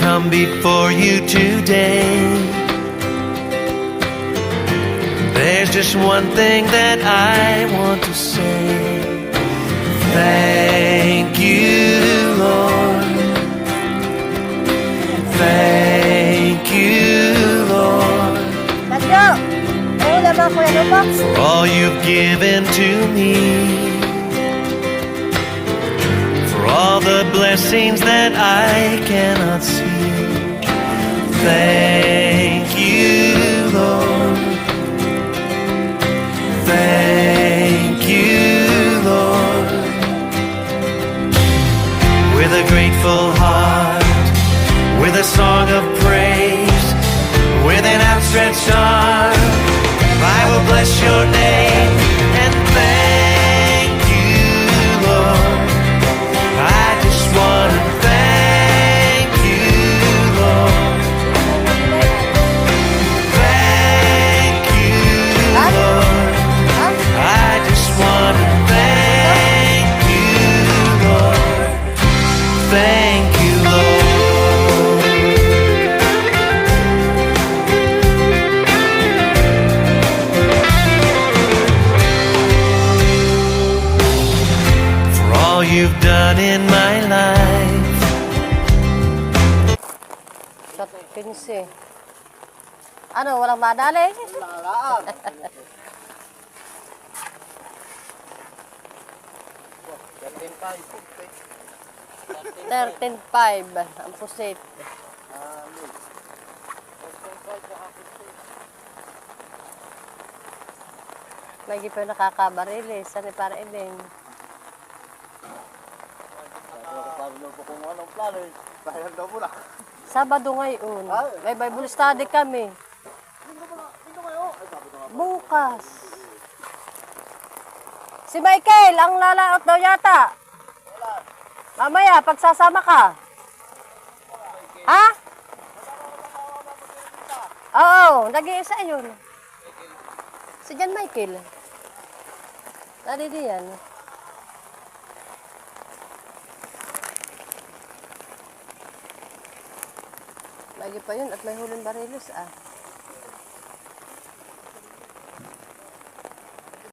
come before you today. There's just one thing that I want to say. Thank you, Lord. Thank you, Lord, for all you've given to me, for all the blessings that I cannot see. Thank you, Lord. Thank you, Lord. With a grateful heart, with a song of praise, with an outstretched arm, I will bless your name and thank you, Lord. I just want to thank you, Lord. Thank you, Lord. I just want to thank you, Lord. Thank you, Lord. All you've done in my life. Sa 15. Ano, walang madali? Lalaan. 13.5 ang pusit. Lagi pa nakakabarilis. Saan para ibig? Sabi po kung anong plano eh. Bayan daw muna. Sabado ngayon. May Bible study kami. Ito kayo. Ay, sabi ko nga. Bukas. Si Michael, ang lalaot daw yata. Mamaya, pagsasama ka. Ha? Oo, nag-iisa yun. Si John Michael. Dari diyan. Lagi pa yun at may huling barilis ah.